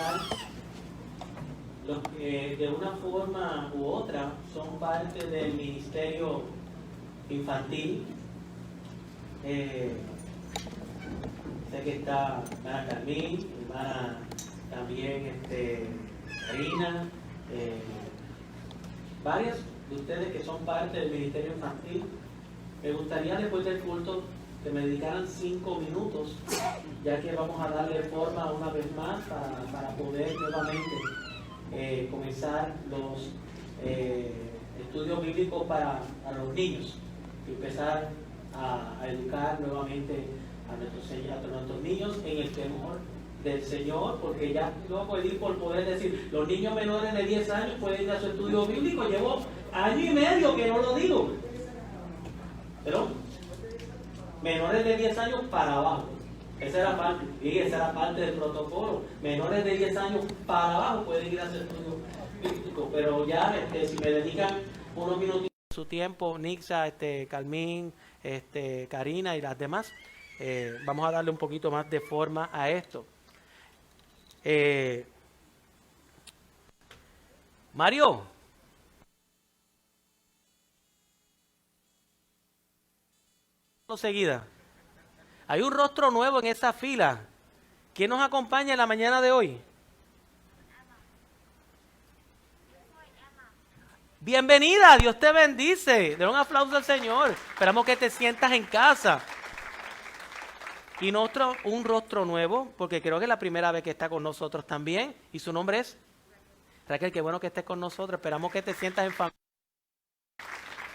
presentar los que de una forma u otra son parte del ministerio infantil. Sé que está hermana Carmín, hermana también Karina, varias de ustedes que son parte del ministerio infantil. Me gustaría después del culto que me dedicaran 5 minutos, ya que vamos a darle forma una vez más para poder nuevamente comenzar los estudios bíblicos para los niños y empezar a educar nuevamente a nuestros niños en el temor del Señor, porque ya no puedo ir por poder decir, los niños menores de 10 años pueden ir a su estudio bíblico. Llevo año y medio que no lo digo, pero menores de 10 años para abajo, esa era parte del protocolo. Menores de 10 años para abajo pueden ir a su estudio bíblico, pero ya si me dedican unos minutos de su tiempo, Nixa, Carmín, Karina y las demás, vamos a darle un poquito más de forma a esto. Mario, seguida, hay un rostro nuevo en esa fila. ¿Quién nos acompaña en la mañana de hoy? Bienvenida, Dios te bendice. Den un aplauso al Señor. Esperamos que te sientas en casa. Y un rostro nuevo, porque creo que es la primera vez que está con nosotros también. Y su nombre es Raquel. Qué bueno que estés con nosotros. Esperamos que te sientas en familia.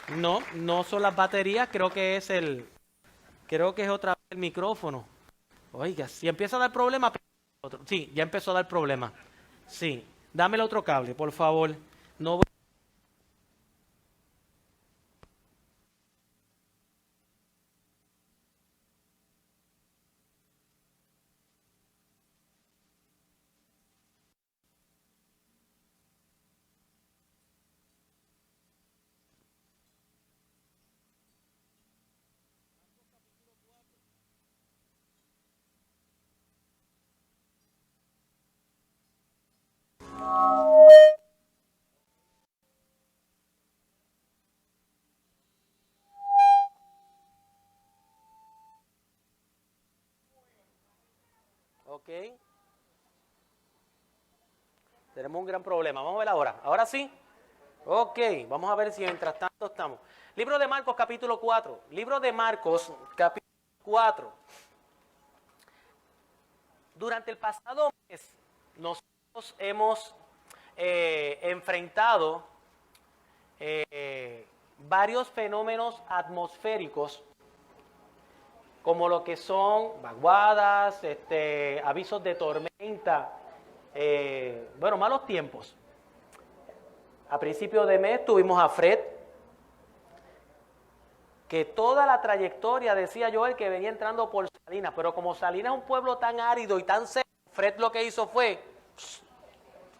No son las baterías, creo que es otra vez el micrófono. Oiga, si empieza a dar problema, sí, ya empezó a dar problema. Sí, dame el otro cable, por favor. No voy. Ok. Tenemos un gran problema. Vamos a ver ahora. ¿Ahora sí? Ok. Vamos a ver si mientras tanto estamos. Libro de Marcos, capítulo 4. Libro de Marcos, capítulo 4. Durante el pasado mes, nosotros hemos enfrentado varios fenómenos atmosféricos, como lo que son vaguadas, avisos de tormenta, malos tiempos. A principio de mes tuvimos a Fred, que toda la trayectoria, decía Joel, que venía entrando por Salinas, pero como Salinas es un pueblo tan árido y tan seco, Fred lo que hizo fue,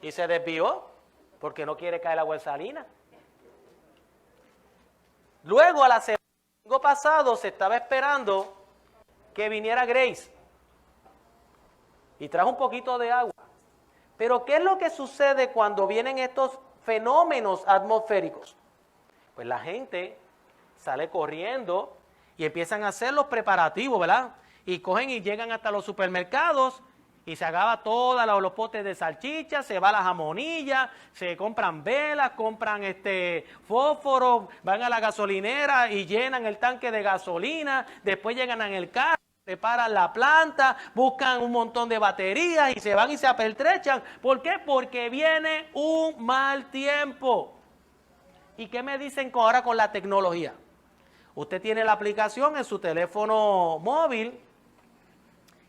y se desvió, porque no quiere caer agua en Salinas. Luego, a la semana, el domingo pasado, se estaba esperando que viniera Grace y trajo un poquito de agua. Pero ¿qué es lo que sucede cuando vienen estos fenómenos atmosféricos? Pues la gente sale corriendo y empiezan a hacer los preparativos, ¿verdad? Y cogen y llegan hasta los supermercados y se acaba todos los potes de salchicha, se va la jamonilla, se compran velas, compran fósforos, van a la gasolinera y llenan el tanque de gasolina, después llegan en el carro, preparan la planta, buscan un montón de baterías y se van y se apertrechan. ¿Por qué? Porque viene un mal tiempo. ¿Y qué me dicen ahora con la tecnología? Usted tiene la aplicación en su teléfono móvil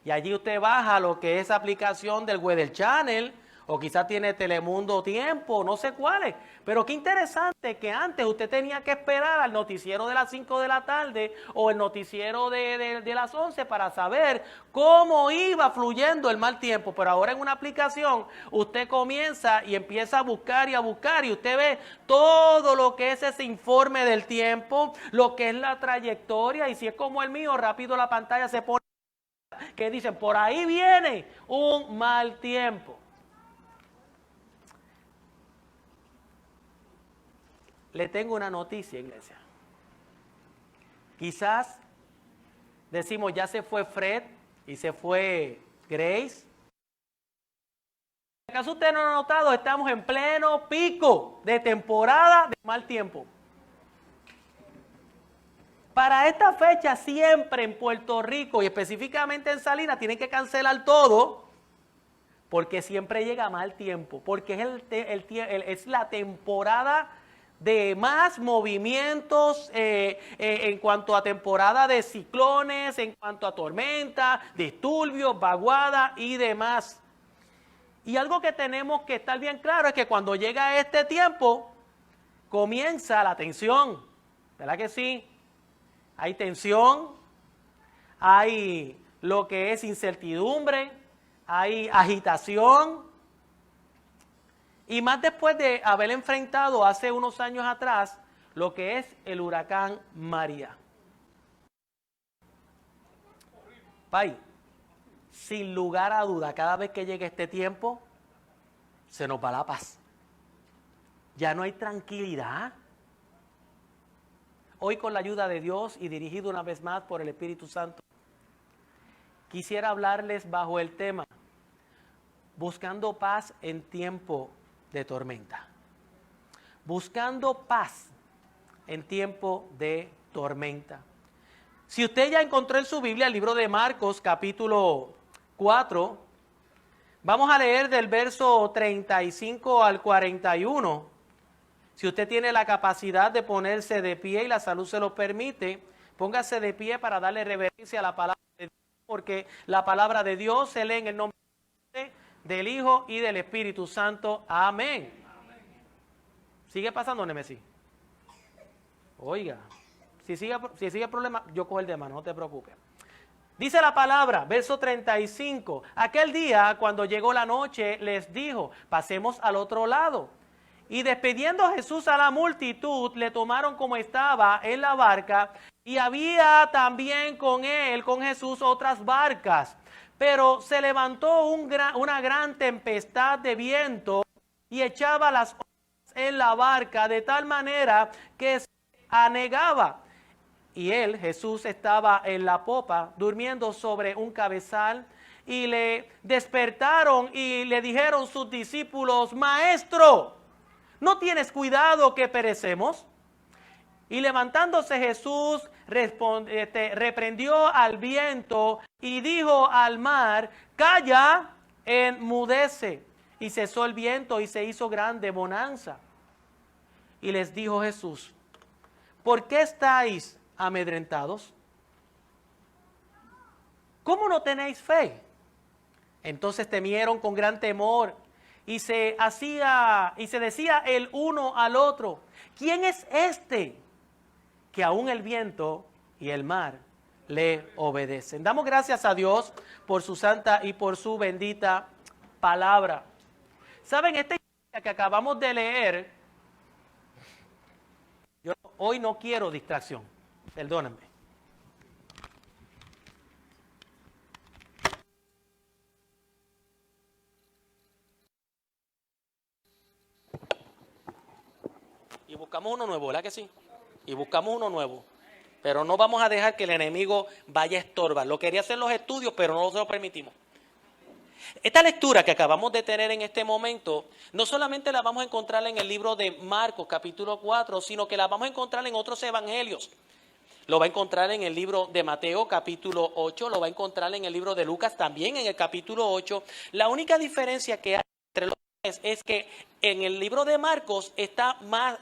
y allí usted baja lo que es aplicación del Weather Channel, o quizás tiene Telemundo Tiempo, no sé cuáles. Pero qué interesante que antes usted tenía que esperar al noticiero de las 5 de la tarde o el noticiero de las 11 para saber cómo iba fluyendo el mal tiempo. Pero ahora en una aplicación usted comienza y empieza a buscar y usted ve todo lo que es ese informe del tiempo, lo que es la trayectoria, y si es como el mío, rápido la pantalla se pone que dicen, por ahí viene un mal tiempo. le tengo una noticia, iglesia. Quizás decimos, ya se fue Fred y se fue Grace. ¿Acaso usted no ha notado? Estamos en pleno pico de temporada de mal tiempo. Para esta fecha siempre en Puerto Rico y específicamente en Salinas tienen que cancelar todo porque siempre llega mal tiempo, porque es la temporada de más movimientos en cuanto a temporada de ciclones, en cuanto a tormentas, disturbios, vaguadas y demás. Y algo que tenemos que estar bien claro es que cuando llega este tiempo, comienza la tensión, ¿verdad que sí? Hay tensión, hay lo que es incertidumbre, hay agitación. Y más después de haber enfrentado hace unos años atrás lo que es el huracán María. Pai, sin lugar a duda, cada vez que llegue este tiempo, se nos va la paz. Ya no hay tranquilidad. Hoy, con la ayuda de Dios y dirigido una vez más por el Espíritu Santo, quisiera hablarles bajo el tema buscando paz en tiempo de tormenta. Buscando paz en tiempo de tormenta. Si usted ya encontró en su Biblia el libro de Marcos, capítulo 4, vamos a leer del verso 35 al 41. Si usted tiene la capacidad de ponerse de pie y la salud se lo permite, póngase de pie para darle reverencia a la palabra de Dios, porque la palabra de Dios se lee en el nombre del Hijo y del Espíritu Santo. Amén. ¿Sigue pasando, Nemesí? Oiga, si sigue el problema, yo cojo el tema, no te preocupes. Dice la palabra, verso 35, aquel día cuando llegó la noche les dijo, pasemos al otro lado. Y despidiendo a Jesús a la multitud, le tomaron como estaba en la barca, y había también con él, con Jesús, otras barcas. Pero se levantó una gran tempestad de viento y echaba las olas en la barca de tal manera que se anegaba. Y él, Jesús, estaba en la popa, durmiendo sobre un cabezal, y le despertaron y le dijeron sus discípulos, Maestro, ¿no tienes cuidado que perecemos? Y levantándose Jesús reprendió al viento y dijo al mar, calla, enmudece. Y cesó el viento y se hizo grande bonanza. Y les dijo Jesús, ¿por qué estáis amedrentados? ¿Cómo no tenéis fe? Entonces temieron con gran temor y se decía el uno al otro, ¿quién es este que aún el viento y el mar le obedecen? Damos gracias a Dios por su santa y por su bendita palabra. ¿Saben? Esta historia que acabamos de leer, yo hoy no quiero distracción, perdónenme. Y buscamos uno nuevo, ¿verdad que sí? Y buscamos uno nuevo. Pero no vamos a dejar que el enemigo vaya a estorbar. Lo quería hacer los estudios, pero no se lo permitimos. Esta lectura que acabamos de tener en este momento, no solamente la vamos a encontrar en el libro de Marcos, capítulo 4, sino que la vamos a encontrar en otros evangelios. Lo va a encontrar en el libro de Mateo, capítulo 8, lo va a encontrar en el libro de Lucas, también en el capítulo 8. La única diferencia que hay entre los tres es que en el libro de Marcos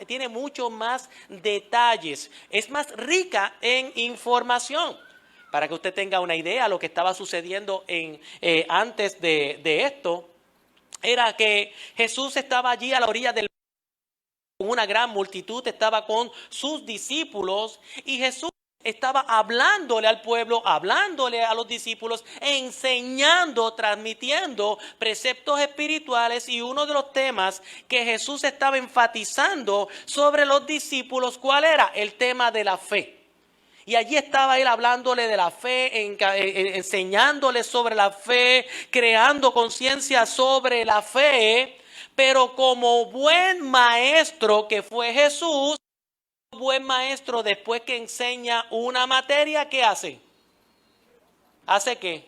tiene mucho más detalles, es más rica en información. Para que usted tenga una idea, lo que estaba sucediendo antes de esto, era que Jesús estaba allí a la orilla del mar, con una gran multitud, estaba con sus discípulos, y Jesús estaba hablándole al pueblo, hablándole a los discípulos, enseñando, transmitiendo preceptos espirituales, y uno de los temas que Jesús estaba enfatizando sobre los discípulos, ¿cuál era? El tema de la fe. Y allí estaba él hablándole de la fe, enseñándole sobre la fe, creando conciencia sobre la fe. Pero como buen maestro que fue Jesús, buen maestro, después que enseña una materia, ¿qué hace? ¿Hace qué?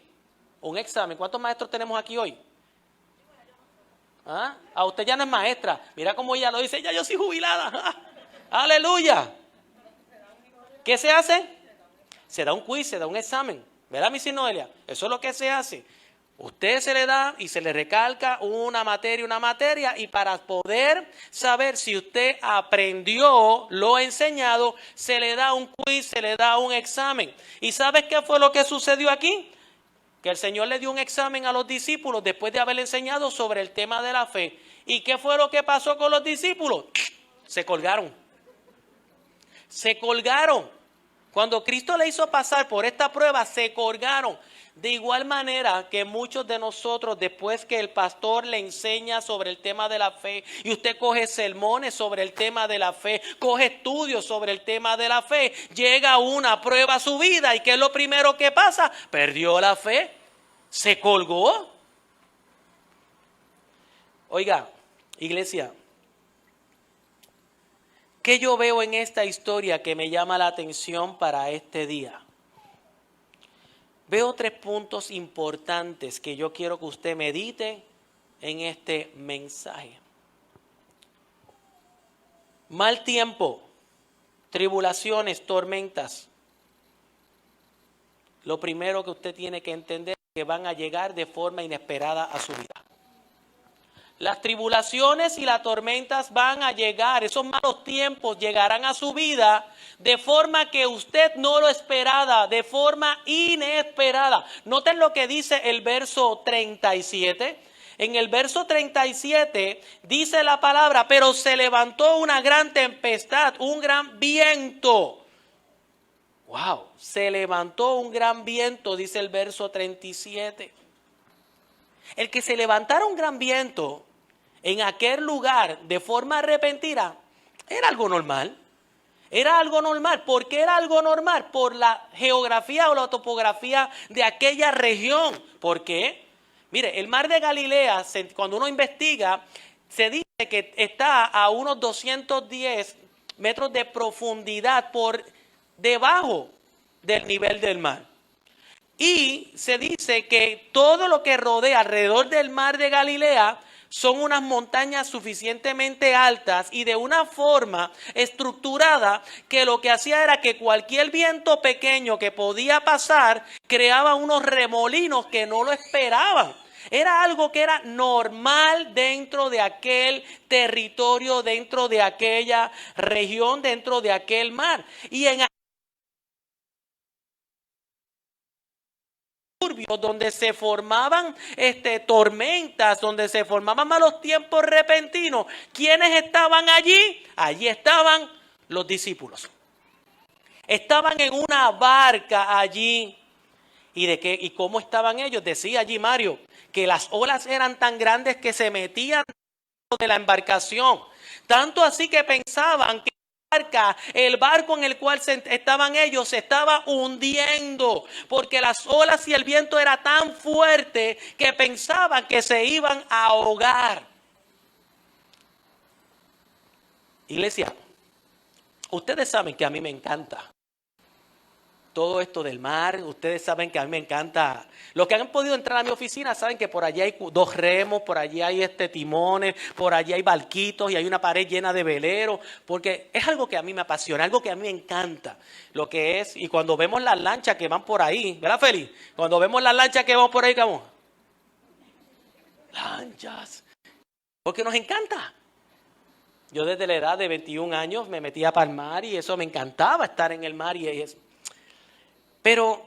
Un examen. ¿Cuántos maestros tenemos aquí hoy? ¿Ah? A usted ya no es maestra. Mira cómo ella lo dice, ya yo soy jubilada. Aleluya. ¿Qué se hace? Se da un quiz, se da un examen. ¿Verdad, mi Noelia? Eso es lo que se hace. Usted se le da y se le recalca una materia, y para poder saber si usted aprendió lo enseñado, se le da un quiz, se le da un examen. ¿Y sabes qué fue lo que sucedió aquí? Que el Señor le dio un examen a los discípulos después de haber enseñado sobre el tema de la fe. ¿Y qué fue lo que pasó con los discípulos? Se colgaron. Se colgaron. Cuando Cristo le hizo pasar por esta prueba, se colgaron. De igual manera que muchos de nosotros, después que el pastor le enseña sobre el tema de la fe, y usted coge sermones sobre el tema de la fe, coge estudios sobre el tema de la fe, llega una prueba a su vida, ¿y qué es lo primero que pasa? Perdió la fe, se colgó. Oiga, iglesia, ¿qué yo veo en esta historia que me llama la atención para este día? Veo 3 puntos importantes que yo quiero que usted medite en este mensaje. Mal tiempo, tribulaciones, tormentas. Lo primero que usted tiene que entender es que van a llegar de forma inesperada a su vida. Las tribulaciones y las tormentas van a llegar, esos malos tiempos llegarán a su vida de forma que usted no lo esperaba, de forma inesperada. Noten lo que dice el verso 37. En el verso 37 dice la palabra, pero se levantó una gran tempestad, un gran viento. Wow, se levantó un gran viento, dice el verso 37. El que se levantara un gran viento en aquel lugar de forma repentina era algo normal. Era algo normal. ¿Por qué era algo normal? Por la geografía o la topografía de aquella región. ¿Por qué? Mire, el mar de Galilea, cuando uno investiga, se dice que está a unos 210 metros de profundidad por debajo del nivel del mar. Y se dice que todo lo que rodea alrededor del mar de Galilea son unas montañas suficientemente altas y de una forma estructurada que lo que hacía era que cualquier viento pequeño que podía pasar creaba unos remolinos que no lo esperaban. Era algo que era normal dentro de aquel territorio, dentro de aquella región, dentro de aquel mar. Y en donde se formaban tormentas, donde se formaban malos tiempos repentinos, ¿quiénes estaban allí? Allí estaban los discípulos. Estaban en una barca allí. ¿Y cómo estaban ellos? Decía allí Mario, que las olas eran tan grandes que se metían dentro de la embarcación. Tanto así que pensaban que el barco en el cual estaban ellos se estaba hundiendo, porque las olas y el viento era tan fuerte que pensaban que se iban a ahogar. Iglesia, ustedes saben que a mí me encanta todo esto del mar. Ustedes saben que a mí me encanta. Los que han podido entrar a mi oficina saben que por allí hay 2 remos, por allí hay timones, por allí hay barquitos y hay una pared llena de veleros, porque es algo que a mí me apasiona, algo que a mí me encanta. Lo que es, y cuando vemos las lanchas que van por ahí, ¿verdad, Feli? Cuando vemos las lanchas que van por ahí, ¿cómo? Lanchas. Porque nos encanta. Yo desde la edad de 21 años me metía para el mar y eso me encantaba, estar en el mar y eso. Pero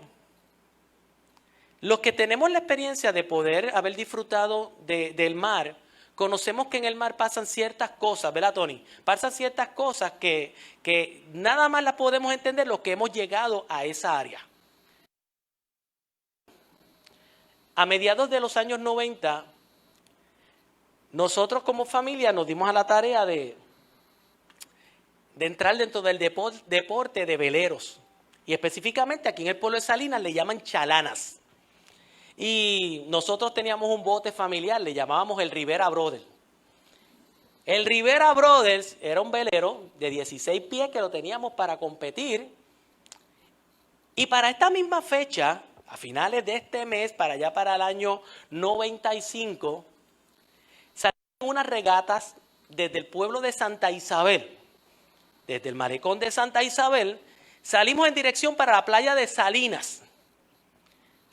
los que tenemos la experiencia de poder haber disfrutado del mar, conocemos que en el mar pasan ciertas cosas, ¿verdad, Tony? Pasan ciertas cosas que nada más las podemos entender los que hemos llegado a esa área. A mediados de los años 90, nosotros como familia nos dimos a la tarea de entrar dentro del deporte de veleros. Y específicamente aquí en el pueblo de Salinas le llaman chalanas. Y nosotros teníamos un bote familiar, le llamábamos el Rivera Brother. El Rivera Brothers era un velero de 16 pies que lo teníamos para competir. Y para esta misma fecha, a finales de este mes, para allá para el año 95, salieron unas regatas desde el pueblo de Santa Isabel, desde el malecón de Santa Isabel, salimos en dirección para la playa de Salinas.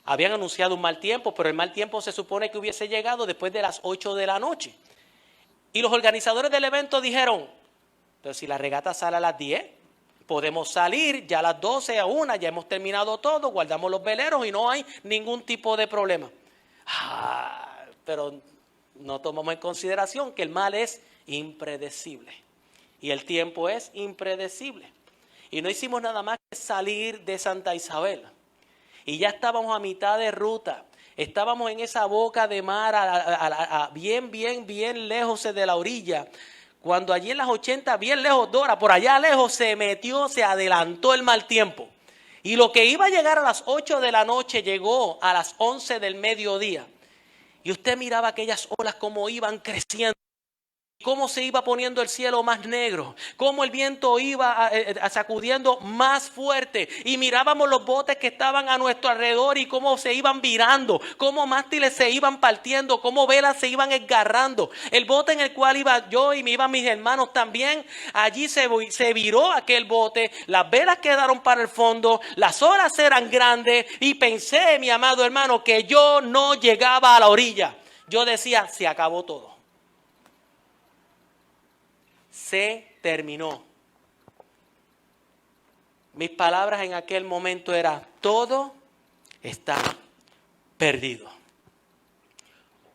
Habían anunciado un mal tiempo, pero el mal tiempo se supone que hubiese llegado después de las 8 de la noche. Y los organizadores del evento dijeron, pero si la regata sale a las 10, podemos salir ya a las 12, a 1, ya hemos terminado todo, guardamos los veleros y no hay ningún tipo de problema. Pero no tomamos en consideración que el mal es impredecible y el tiempo es impredecible. Y no hicimos nada más que salir de Santa Isabel y ya estábamos a mitad de ruta. Estábamos en esa boca de mar, bien lejos de la orilla. Cuando allí en las 80, bien lejos, Dora, por allá lejos se adelantó el mal tiempo. Y lo que iba a llegar a las 8 de la noche llegó a las 11 del mediodía. Y usted miraba aquellas olas como iban creciendo. Cómo se iba poniendo el cielo más negro, cómo el viento iba sacudiendo más fuerte y mirábamos los botes que estaban a nuestro alrededor y cómo se iban virando, cómo mástiles se iban partiendo, cómo velas se iban esgarrando. El bote en el cual iba yo y me iban mis hermanos también, allí se viró aquel bote, las velas quedaron para el fondo, las olas eran grandes y pensé, mi amado hermano, que yo no llegaba a la orilla. Yo decía, se acabó todo. Se terminó. Mis palabras en aquel momento eran, todo está perdido.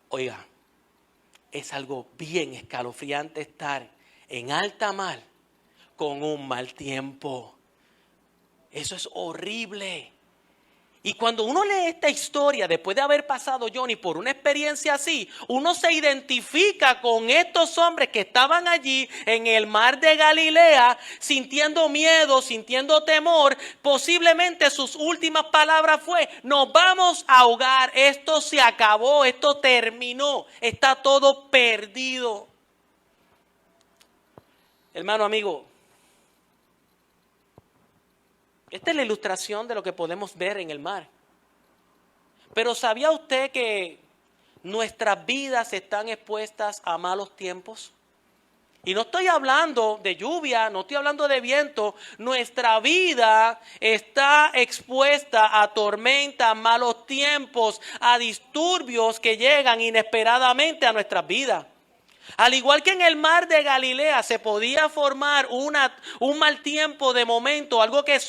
Oiga, es algo bien escalofriante estar en alta mar con un mal tiempo. Eso es horrible. Y cuando uno lee esta historia, después de haber pasado, Johnny, por una experiencia así, uno se identifica con estos hombres que estaban allí en el mar de Galilea, sintiendo miedo, sintiendo temor. Posiblemente sus últimas palabras fue, nos vamos a ahogar, esto se acabó, esto terminó, está todo perdido. Hermano, amigo, esta es la ilustración de lo que podemos ver en el mar. Pero ¿sabía usted que nuestras vidas están expuestas a malos tiempos? Y no estoy hablando de lluvia, no estoy hablando de viento. Nuestra vida está expuesta a tormentas, malos tiempos, a disturbios que llegan inesperadamente a nuestras vidas. Al igual que en el mar de Galilea se podía formar un mal tiempo de momento, algo que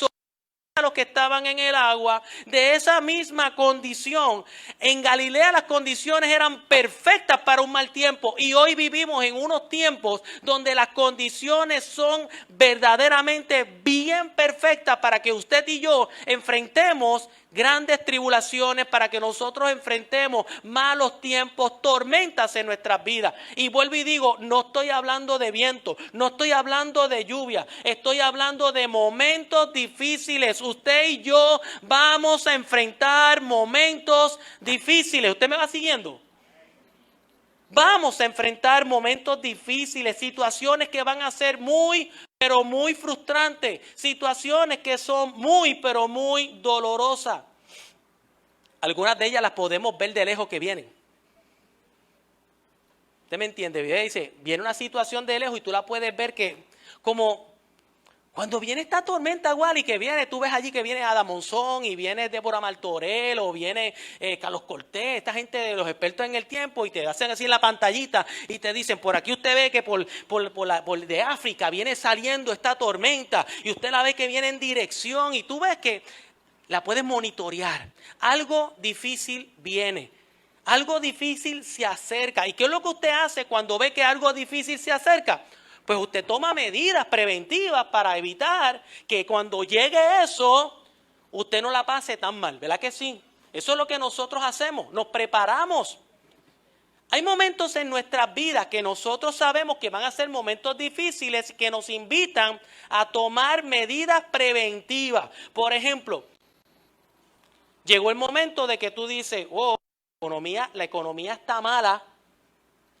a los que estaban en el agua, de esa misma condición. En Galilea las condiciones eran perfectas para un mal tiempo y hoy vivimos en unos tiempos donde las condiciones son verdaderamente bien perfectas para que usted y yo enfrentemos grandes tribulaciones, para que nosotros enfrentemos malos tiempos, tormentas en nuestras vidas. Y vuelvo y digo, no estoy hablando de viento, no estoy hablando de lluvia, estoy hablando de momentos difíciles. Usted y yo vamos a enfrentar momentos difíciles. ¿Usted me va siguiendo? Vamos a enfrentar momentos difíciles, situaciones que van a ser muy, pero muy frustrantes, situaciones que son muy, pero muy dolorosas. Algunas de ellas las podemos ver de lejos que vienen. ¿Usted me entiende? Dice, viene una situación de lejos y tú la puedes ver que como cuando viene esta tormenta, Wally, que viene, tú ves allí que viene Ada Monzón y viene Débora Martorell o viene Carlos Cortés, esta gente de los expertos en el tiempo, y te hacen así en la pantallita y te dicen, por aquí usted ve que por de África viene saliendo esta tormenta y usted la ve que viene en dirección y tú ves que la puedes monitorear. Algo difícil viene. Algo difícil se acerca. ¿Y qué es lo que usted hace cuando ve que algo difícil se acerca? Pues usted toma medidas preventivas para evitar que cuando llegue eso, usted no la pase tan mal. ¿Verdad que sí? Eso es lo que nosotros hacemos. Nos preparamos. Hay momentos en nuestras vidas que nosotros sabemos que van a ser momentos difíciles que nos invitan a tomar medidas preventivas. Por ejemplo, llegó el momento de que tú dices, oh, la economía está mala.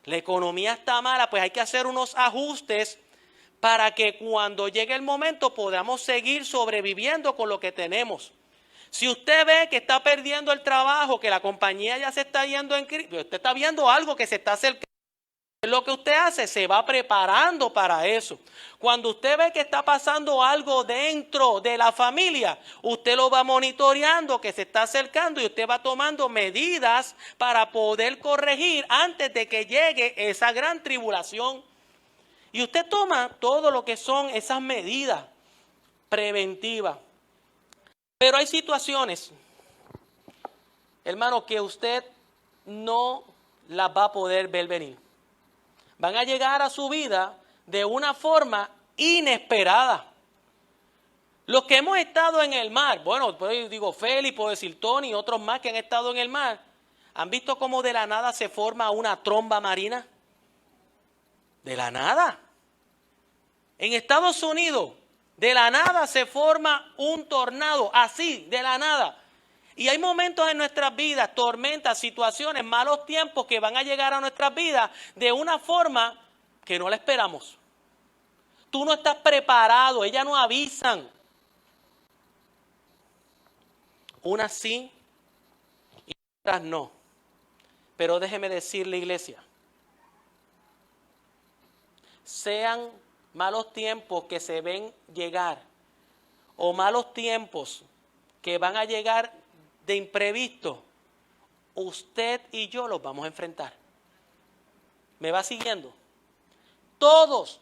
La economía está mala, pues hay que hacer unos ajustes para que cuando llegue el momento podamos seguir sobreviviendo con lo que tenemos. Si usted ve que está perdiendo el trabajo, que la compañía ya se está yendo en crisis, usted está viendo algo que se está acercando. Lo que usted hace, se va preparando para eso. Cuando usted ve que está pasando algo dentro de la familia, usted lo va monitoreando, que se está acercando y usted va tomando medidas para poder corregir antes de que llegue esa gran tribulación. Y usted toma todo lo que son esas medidas preventivas. Pero hay situaciones, hermano, que usted no las va a poder ver venir. Van a llegar a su vida de una forma inesperada. Los que hemos estado en el mar, bueno, pues digo Félix, puedo decir Tony y otros más que han estado en el mar, ¿han visto cómo de la nada se forma una tromba marina? De la nada. En Estados Unidos, de la nada se forma un tornado, así, de la nada. Y hay momentos en nuestras vidas, tormentas, situaciones, malos tiempos que van a llegar a nuestras vidas de una forma que no la esperamos. Tú no estás preparado, ellas no avisan. Unas sí y otras no. Pero déjeme decirle, iglesia, sean malos tiempos que se ven llegar o malos tiempos que van a llegar de imprevisto, usted y yo los vamos a enfrentar. ¿Me va siguiendo? Todos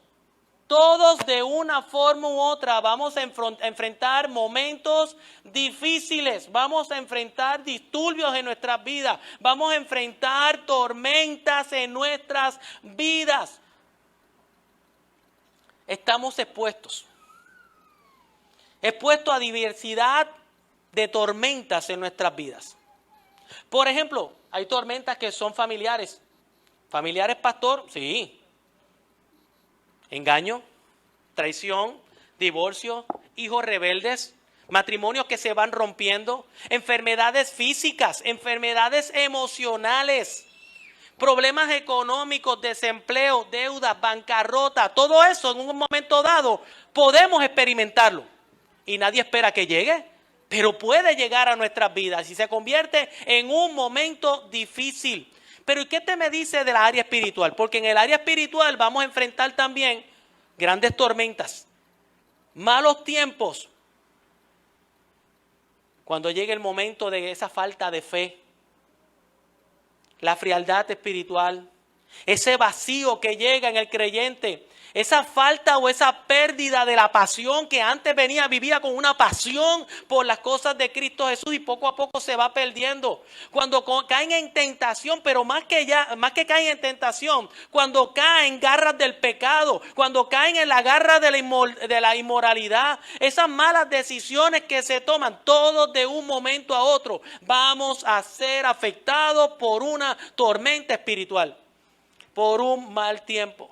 de una forma u otra vamos a enfrentar momentos difíciles, vamos a enfrentar disturbios en nuestras vidas, vamos a enfrentar tormentas en nuestras vidas. Estamos expuestos a diversidad de tormentas en nuestras vidas. Por ejemplo, hay tormentas que son familiares. ¿Familiares, pastor? Sí. Engaño, traición, divorcio, hijos rebeldes, matrimonios que se van rompiendo, enfermedades físicas, enfermedades emocionales, problemas económicos, desempleo, deudas, bancarrota, todo eso en un momento dado podemos experimentarlo. Y nadie espera que llegue, pero puede llegar a nuestras vidas y se convierte en un momento difícil. Pero ¿y qué te me dice de la área espiritual? Porque en el área espiritual vamos a enfrentar también grandes tormentas, malos tiempos, cuando llegue el momento de esa falta de fe, la frialdad espiritual, ese vacío que llega en el creyente, esa falta o esa pérdida de la pasión que antes vivía con una pasión por las cosas de Cristo Jesús y poco a poco se va perdiendo. Cuando caen en tentación, pero más que caen en tentación, cuando caen en garras del pecado, cuando caen en la garra de la inmoralidad, esas malas decisiones que se toman, todos de un momento a otro, vamos a ser afectados por una tormenta espiritual, por un mal tiempo.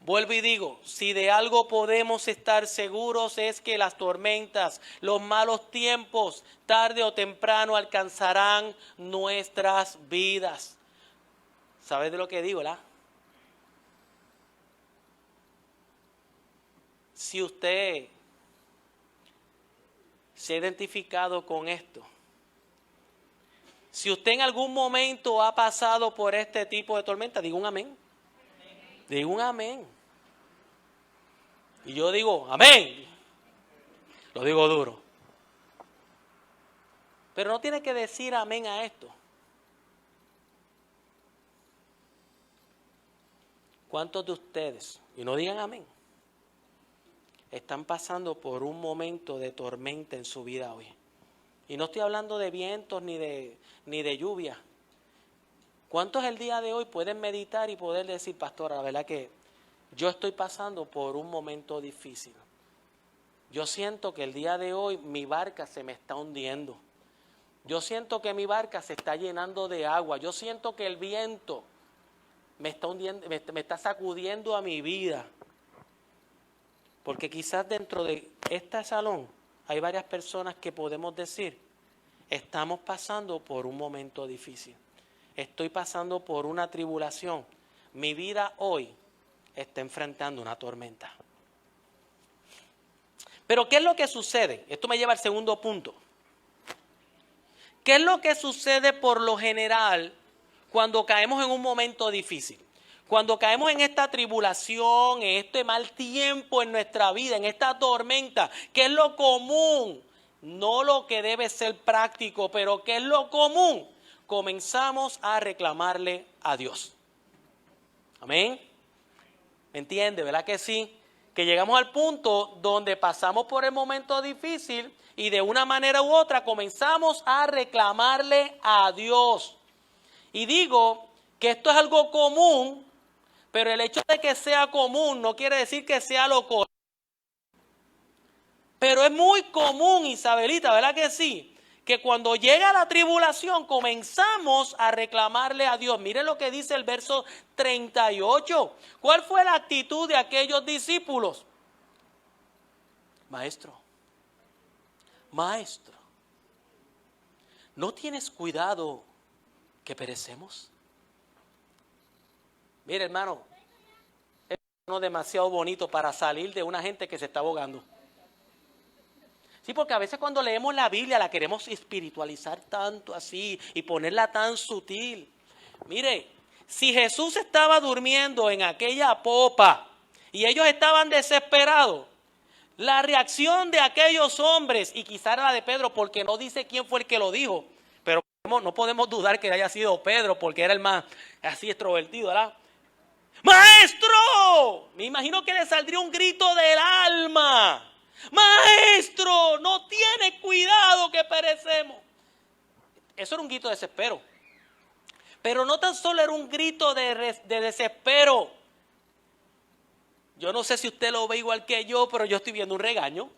Vuelvo y digo, si de algo podemos estar seguros es que las tormentas, los malos tiempos, tarde o temprano alcanzarán nuestras vidas. ¿Sabes de lo que digo, verdad? Si usted se ha identificado con esto, si usted en algún momento ha pasado por este tipo de tormenta, diga un amén. Digo un amén. Y yo digo amén. Lo digo duro. Pero no tiene que decir amén a esto. ¿Cuántos de ustedes, y no digan amén, están pasando por un momento de tormenta en su vida hoy? Y no estoy hablando de vientos ni de lluvia. ¿Cuántos el día de hoy pueden meditar y poder decir, pastora, la verdad que yo estoy pasando por un momento difícil? Yo siento que el día de hoy mi barca se me está hundiendo. Yo siento que mi barca se está llenando de agua. Yo siento que el viento me está hundiendo, me está sacudiendo a mi vida. Porque quizás dentro de este salón hay varias personas que podemos decir, estamos pasando por un momento difícil. estoy pasando por una tribulación. Mi vida hoy está enfrentando una tormenta. Pero ¿qué es lo que sucede? Esto me lleva al segundo punto. ¿Qué es lo que sucede por lo general cuando caemos en un momento difícil? Cuando caemos en esta tribulación, en este mal tiempo en nuestra vida, en esta tormenta, ¿qué es lo común? No lo que debe ser práctico, pero ¿qué es lo común? Comenzamos a reclamarle a Dios. Amén. ¿Me entiende? ¿Verdad que sí? Que llegamos al punto donde pasamos por el momento difícil y de una manera u otra comenzamos a reclamarle a Dios. Y digo que esto es algo común, pero el hecho de que sea común no quiere decir que sea lo correcto. Pero es muy común, Isabelita, ¿verdad que sí? Que cuando llega la tribulación comenzamos a reclamarle a Dios. Mire lo que dice el verso 38. ¿Cuál fue la actitud de aquellos discípulos? Maestro, ¿no tienes cuidado que perecemos? Mire, hermano, es demasiado bonito para salir de una gente que se está ahogando. Sí, porque a veces cuando leemos la Biblia la queremos espiritualizar tanto así y ponerla tan sutil. Mire, si Jesús estaba durmiendo en aquella popa y ellos estaban desesperados, la reacción de aquellos hombres, y quizá era la de Pedro, porque no dice quién fue el que lo dijo, pero no podemos dudar que haya sido Pedro, porque era el más así extrovertido, ¿verdad? ¡Maestro! Me imagino que le saldría un grito del alma. Maestro, no tiene cuidado que perecemos. Eso era un grito de desespero. Pero no tan solo era un grito de desespero. Yo no sé si usted lo ve igual que yo, pero yo estoy viendo un regaño. Un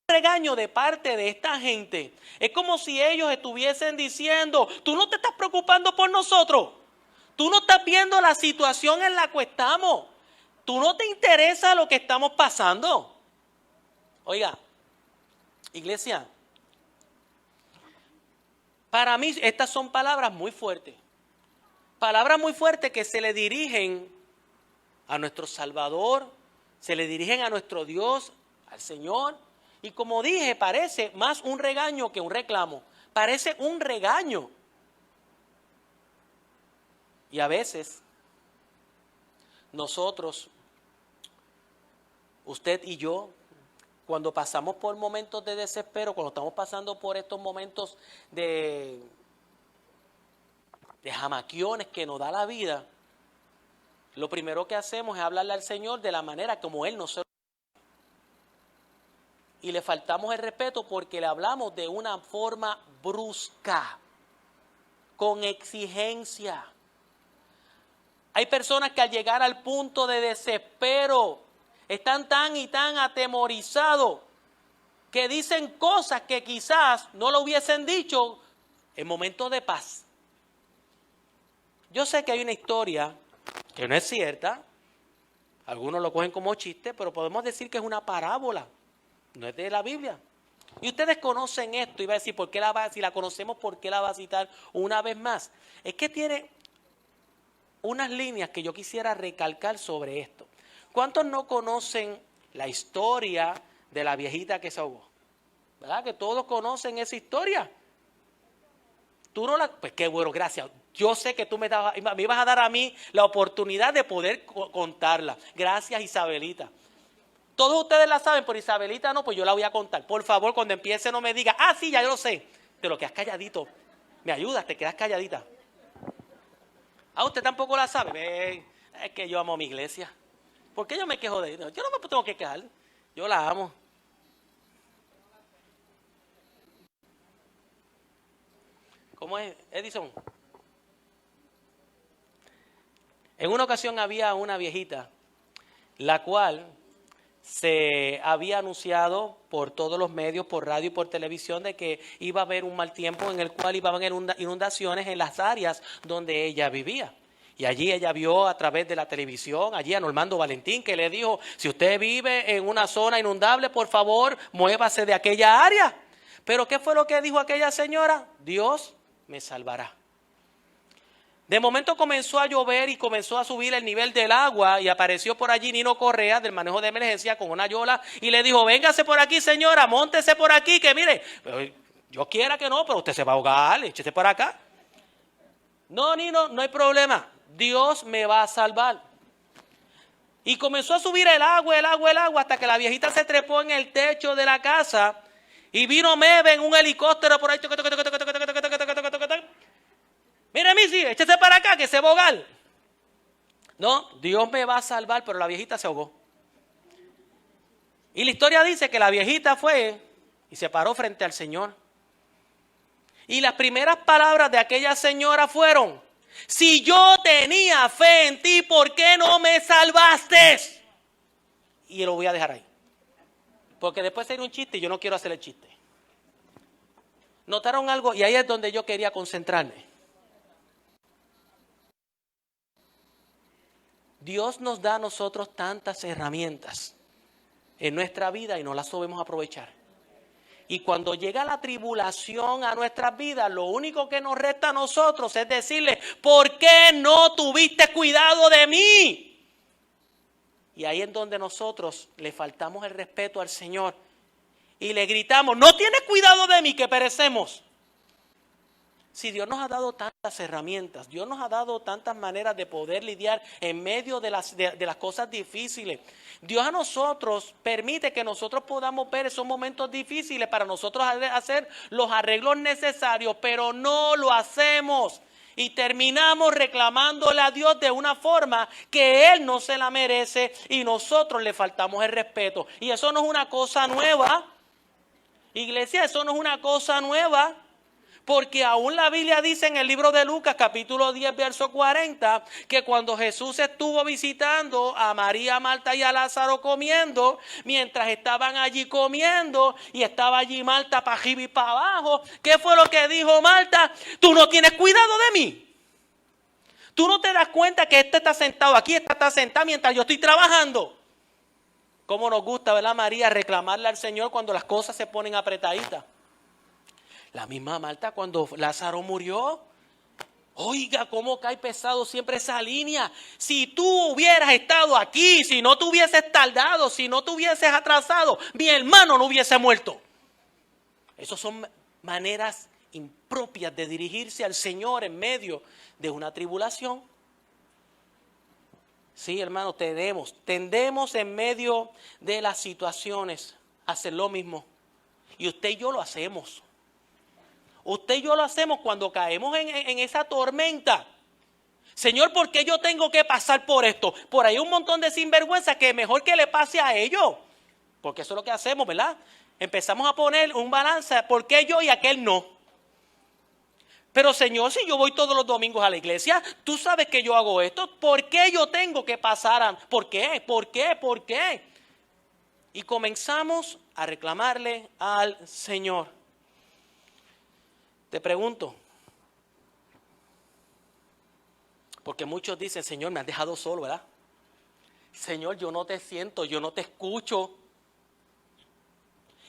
regaño de parte de esta gente. Es como si ellos estuviesen diciendo, tú no te estás preocupando por nosotros. Tú no estás viendo la situación en la que estamos. ¿Tú no te interesa lo que estamos pasando? Oiga, iglesia, para mí estas son palabras muy fuertes. Palabras muy fuertes que se le dirigen a nuestro Salvador, se le dirigen a nuestro Dios, al Señor. Y como dije, parece más un regaño que un reclamo. Parece un regaño. Y a veces nosotros, usted y yo, cuando pasamos por momentos de desespero, cuando estamos pasando por estos momentos de jamaquiones que nos da la vida, lo primero que hacemos es hablarle al Señor de la manera como Él nos... Y le faltamos el respeto porque le hablamos de una forma brusca, con exigencia. Hay personas que al llegar al punto de desespero están tan y tan atemorizados que dicen cosas que quizás no lo hubiesen dicho en momentos de paz. Yo sé que hay una historia que no es cierta, algunos lo cogen como chiste, pero podemos decir que es una parábola, no es de la Biblia. Y ustedes conocen esto y va a decir, si la conocemos, ¿por qué la va a citar una vez más? Es que tiene unas líneas que yo quisiera recalcar sobre esto. ¿Cuántos no conocen la historia de la viejita que se ahogó? ¿Verdad? Que todos conocen esa historia. Tú no la... Pues qué bueno, gracias. Yo sé que tú me ibas a dar a mí la oportunidad de poder contarla. Gracias, Isabelita. Todos ustedes la saben, pero Isabelita no, pues yo la voy a contar. Por favor, cuando empiece no me diga, sí, ya yo lo sé. Te lo quedas calladito. ¿Me ayudas? Te quedas calladita. ¿Usted tampoco la sabe? Es que yo amo a mi iglesia. ¿Por qué yo me quejo de ella? Yo no me tengo que quejar. Yo la amo. ¿Cómo es, Edison? En una ocasión había una viejita, la cual se había anunciado por todos los medios, por radio y por televisión, de que iba a haber un mal tiempo en el cual iban a haber inundaciones en las áreas donde ella vivía. Y allí ella vio a través de la televisión, allí a Normando Valentín, que le dijo, si usted vive en una zona inundable, por favor, muévase de aquella área. Pero ¿qué fue lo que dijo aquella señora? Dios me salvará. De momento comenzó a llover y comenzó a subir el nivel del agua y apareció por allí Nino Correa del manejo de emergencia con una yola y le dijo, véngase por aquí señora, móntese por aquí que mire, yo quiera que no, pero usted se va a ahogar, échese por acá. No Nino, no hay problema, Dios me va a salvar. Y comenzó a subir el agua hasta que la viejita se trepó en el techo de la casa y vino Meve en un helicóptero por ahí. Mire, Missy, échese para acá que se va a ahogar. No, Dios me va a salvar, pero la viejita se ahogó. Y la historia dice que la viejita fue y se paró frente al Señor. Y las primeras palabras de aquella señora fueron, si yo tenía fe en ti, ¿por qué no me salvaste? Y lo voy a dejar ahí. Porque después sería un chiste y yo no quiero hacer el chiste. ¿Notaron algo? Y ahí es donde yo quería concentrarme. Dios nos da a nosotros tantas herramientas en nuestra vida y no las sabemos aprovechar. Y cuando llega la tribulación a nuestras vidas, lo único que nos resta a nosotros es decirle, ¿por qué no tuviste cuidado de mí? Y ahí es donde nosotros le faltamos el respeto al Señor y le gritamos, no tienes cuidado de mí que perecemos. Si Dios nos ha dado tantas herramientas, Dios nos ha dado tantas maneras de poder lidiar en medio de las cosas difíciles. Dios a nosotros permite que nosotros podamos ver esos momentos difíciles para nosotros hacer los arreglos necesarios, pero no lo hacemos. Y terminamos reclamándole a Dios de una forma que Él no se la merece y nosotros le faltamos el respeto. Y eso no es una cosa nueva. Iglesia, eso no es una cosa nueva. Porque aún la Biblia dice en el libro de Lucas, capítulo 10, verso 40, que cuando Jesús estuvo visitando a María, Marta y a Lázaro comiendo, mientras estaban allí comiendo y estaba allí Marta para arriba y para abajo, ¿qué fue lo que dijo Marta? Tú no tienes cuidado de mí. Tú no te das cuenta que este está sentado aquí, esta está sentada mientras yo estoy trabajando. ¿Cómo nos gusta, verdad, María, reclamarle al Señor cuando las cosas se ponen apretaditas? La misma Marta cuando Lázaro murió. Oiga, cómo cae pesado siempre esa línea. Si tú hubieras estado aquí, si no te hubieses tardado, si no te hubieses atrasado, mi hermano no hubiese muerto. Esas son maneras impropias de dirigirse al Señor en medio de una tribulación. Sí, hermano, tendemos en medio de las situaciones a hacer lo mismo. Y usted y yo lo hacemos. Usted y yo lo hacemos cuando caemos en esa tormenta. Señor, ¿por qué yo tengo que pasar por esto? Por ahí un montón de sinvergüenza que mejor que le pase a ellos. Porque eso es lo que hacemos, ¿verdad? Empezamos a poner un balance, ¿por qué yo y aquel no? Pero Señor, si yo voy todos los domingos a la iglesia, tú sabes que yo hago esto, ¿por qué yo tengo que pasar? ¿Por qué? ¿Por qué? ¿Por qué? Y comenzamos a reclamarle al Señor. Te pregunto, porque muchos dicen, Señor, me has dejado solo, ¿verdad? Señor, yo no te siento, yo no te escucho.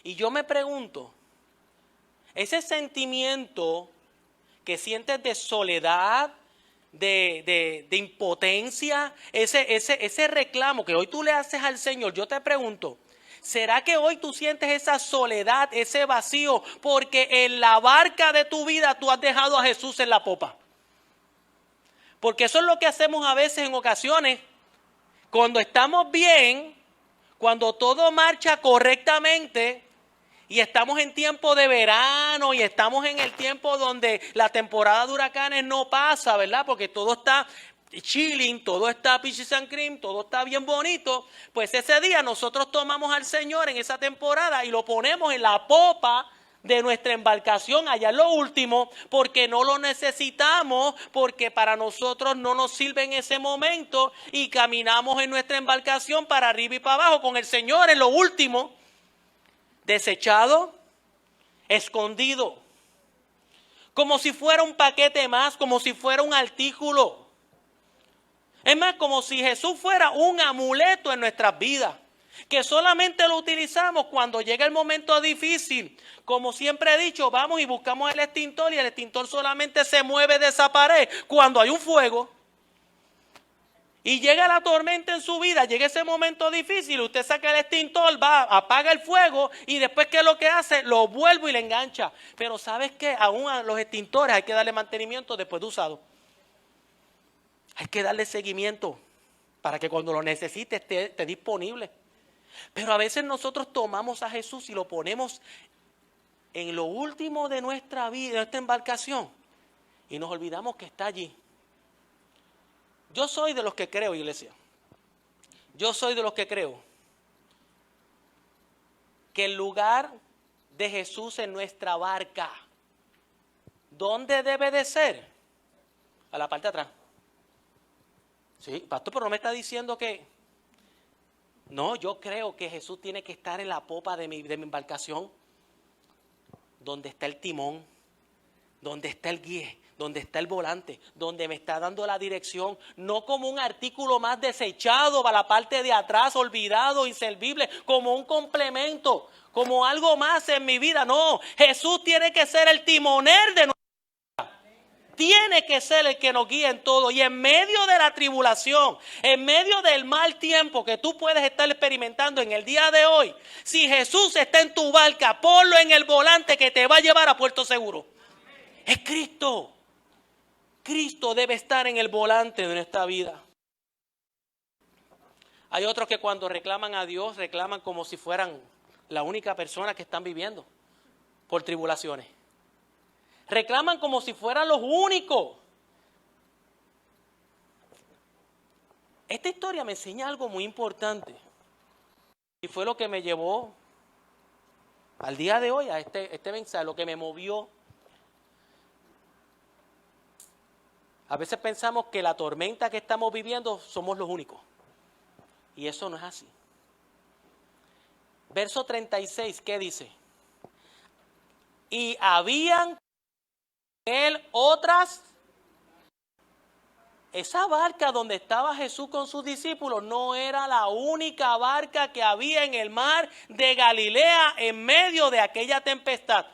Y yo me pregunto, ese sentimiento que sientes de soledad, de impotencia, ese reclamo que hoy tú le haces al Señor, yo te pregunto, ¿será que hoy tú sientes esa soledad, ese vacío, porque en la barca de tu vida tú has dejado a Jesús en la popa? Porque eso es lo que hacemos a veces en ocasiones. Cuando estamos bien, cuando todo marcha correctamente y estamos en tiempo de verano y estamos en el tiempo donde la temporada de huracanes no pasa, ¿verdad? Porque todo está chilling, todo está peaches and cream, todo está bien bonito, pues ese día nosotros tomamos al Señor en esa temporada y lo ponemos en la popa de nuestra embarcación allá en lo último, porque no lo necesitamos, porque para nosotros no nos sirve en ese momento y caminamos en nuestra embarcación para arriba y para abajo con el Señor en lo último, desechado, escondido, como si fuera un paquete más, como si fuera un artículo. Es más, como si Jesús fuera un amuleto en nuestras vidas. que solamente lo utilizamos cuando llega el momento difícil. Como siempre he dicho, vamos y buscamos el extintor y el extintor solamente se mueve de esa pared cuando hay un fuego. Y llega la tormenta en su vida, llega ese momento difícil, usted saca el extintor, va, apaga el fuego y después ¿qué es lo que hace? Lo vuelve y le engancha. Pero ¿sabes qué? Aún a los extintores hay que darle mantenimiento después de usado. Hay que darle seguimiento para que cuando lo necesite esté disponible. Pero a veces nosotros tomamos a Jesús y lo ponemos en lo último de nuestra vida, de nuestra embarcación, y nos olvidamos que está allí. Yo soy de los que creo, iglesia. Yo soy de los que creo que el lugar de Jesús en nuestra barca, ¿dónde debe de ser? A la parte de atrás. Sí, pastor, pero no me está diciendo que... No, yo creo que Jesús tiene que estar en la popa de mi embarcación, donde está el timón, donde está el guía, donde está el volante, donde me está dando la dirección, no como un artículo más desechado para la parte de atrás, olvidado, inservible, como un complemento, como algo más en mi vida. No, Jesús tiene que ser el timonel de nuestra vida. Tiene que ser el que nos guía en todo. Y en medio de la tribulación, en medio del mal tiempo que tú puedes estar experimentando en el día de hoy, si Jesús está en tu barca, ponlo en el volante que te va a llevar a puerto seguro. Es Cristo. Cristo debe estar en el volante de nuestra vida. Hay otros que cuando reclaman a Dios, reclaman como si fueran la única persona que están viviendo por tribulaciones. Reclaman como si fueran los únicos. Esta historia me enseña algo muy importante. Y fue lo que me llevó al día de hoy a este mensaje, lo que me movió. A veces pensamos que la tormenta que estamos viviendo somos los únicos. Y eso no es así. Verso 36, ¿qué dice? Y habían en él otras. Esa barca donde estaba Jesús con sus discípulos no era la única barca que había en el mar de Galilea en medio de aquella tempestad.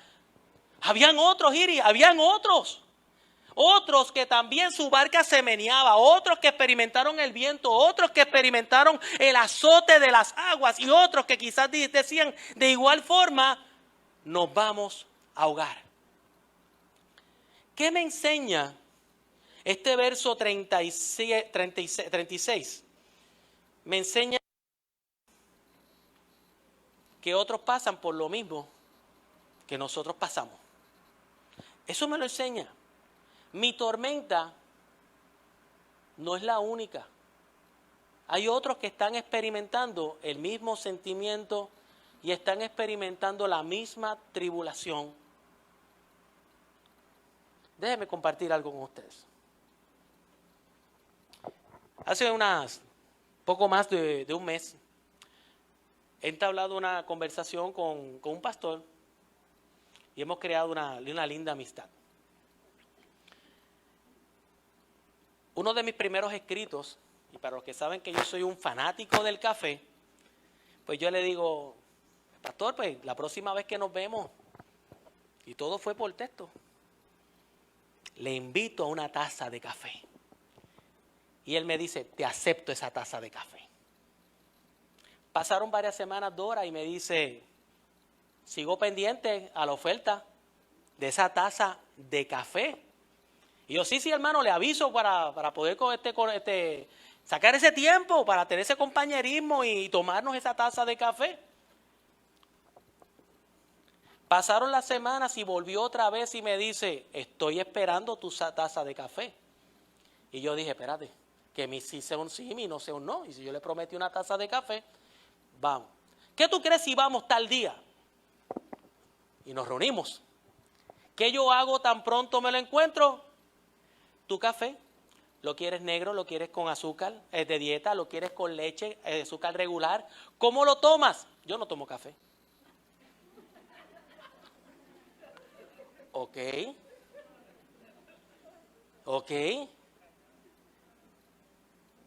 Habían otros, Iris, habían otros. Otros que también su barca se meneaba, otros que experimentaron el viento, otros que experimentaron el azote de las aguas y otros que quizás decían de igual forma, nos vamos a ahogar. ¿Qué me enseña este verso 36? Me enseña que otros pasan por lo mismo que nosotros pasamos. Eso me lo enseña. Mi tormenta no es la única. Hay otros que están experimentando el mismo sentimiento y están experimentando la misma tribulación. Déjenme compartir algo con ustedes. Hace poco más de un mes, he entablado una conversación con un pastor y hemos creado una linda amistad. Uno de mis primeros escritos, y para los que saben que yo soy un fanático del café, pues yo le digo, pastor, pues la próxima vez que nos vemos, y todo fue por texto, le invito a una taza de café. Y él me dice, te acepto esa taza de café. Pasaron varias semanas, Dora, y me dice, sigo pendiente a la oferta de esa taza de café. Y yo, sí, hermano, le aviso para poder sacar ese tiempo, para tener ese compañerismo y tomarnos esa taza de café. Pasaron las semanas y volvió otra vez y me dice, estoy esperando tu taza de café. Y yo dije, espérate, que mi sí sea un sí, mi no sea un no. Y si yo le prometí una taza de café, vamos. ¿Qué tú crees si vamos tal día? Y nos reunimos. ¿Qué yo hago tan pronto me lo encuentro? Tu café, ¿lo quieres negro? ¿Lo quieres con azúcar de dieta? ¿Lo quieres con leche, azúcar regular? ¿Cómo lo tomas? Yo no tomo café. Ok.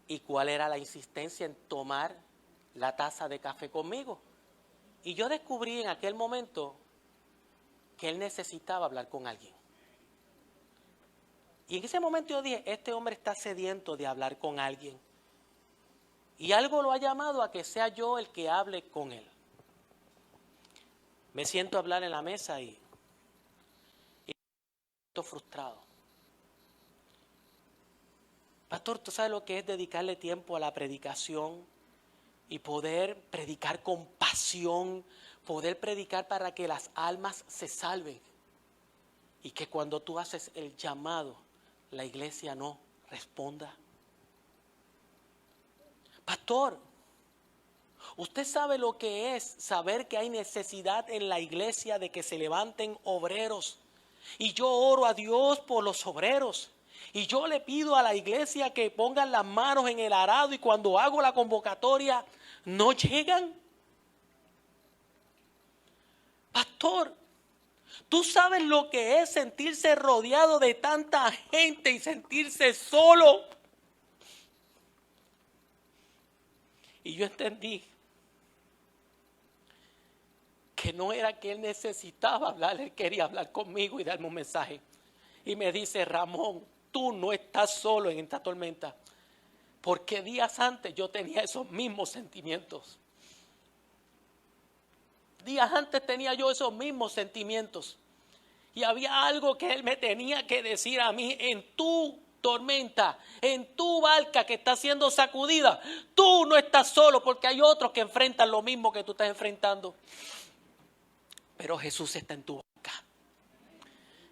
¿Y cuál era la insistencia en tomar la taza de café conmigo. Y yo descubrí en aquel momento que él necesitaba hablar con alguien. Y en ese momento yo dije, este hombre está sediento de hablar con alguien. Y algo lo ha llamado a que sea yo el que hable con él. Me siento a hablar en la mesa y estoy frustrado. Pastor, ¿tú sabes lo que es dedicarle tiempo a la predicación y poder predicar con pasión, poder predicar para que las almas se salven? Y que cuando tú haces el llamado, la iglesia no responda. Pastor, ¿usted sabe lo que es saber que hay necesidad en la iglesia de que se levanten obreros? Y yo oro a Dios por los obreros. Y yo le pido a la iglesia que pongan las manos en el arado y cuando hago la convocatoria, no llegan. Pastor, ¿tú sabes lo que es sentirse rodeado de tanta gente y sentirse solo? Y yo entendí que no era que él necesitaba hablar, él quería hablar conmigo y darme un mensaje. Y me dice, Ramón, tú no estás solo en esta tormenta, porque días antes yo tenía esos mismos sentimientos. Días antes tenía yo esos mismos sentimientos. Y había algo que él me tenía que decir a mí: en tu tormenta, en tu barca que está siendo sacudida, tú no estás solo, porque hay otros que enfrentan lo mismo que tú estás enfrentando. Pero Jesús está en tu barca.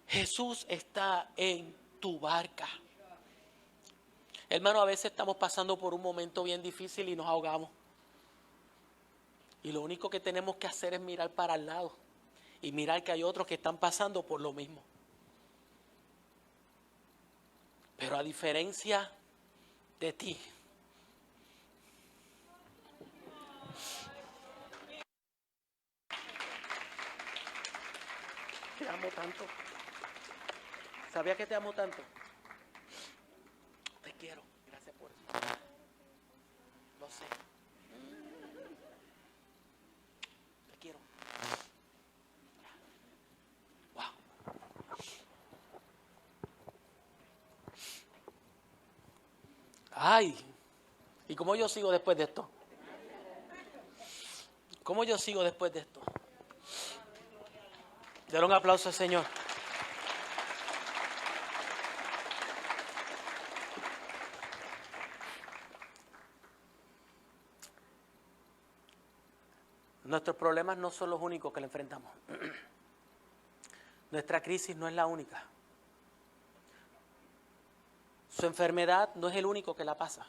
Jesús está en tu barca. Hermano, a veces estamos pasando por un momento bien difícil y nos ahogamos. Y lo único que tenemos que hacer es mirar para el lado y mirar que hay otros que están pasando por lo mismo. Pero a diferencia de ti, te amo tanto. ¿Sabías que te amo tanto? Te quiero. Gracias por eso. Lo sé. Te quiero. Wow. Ay. ¿Y cómo yo sigo después de esto? ¿Cómo yo sigo después de esto? Dale un aplauso al Señor. Nuestros problemas no son los únicos que le enfrentamos. Nuestra crisis no es la única. Su enfermedad no es el único que la pasa.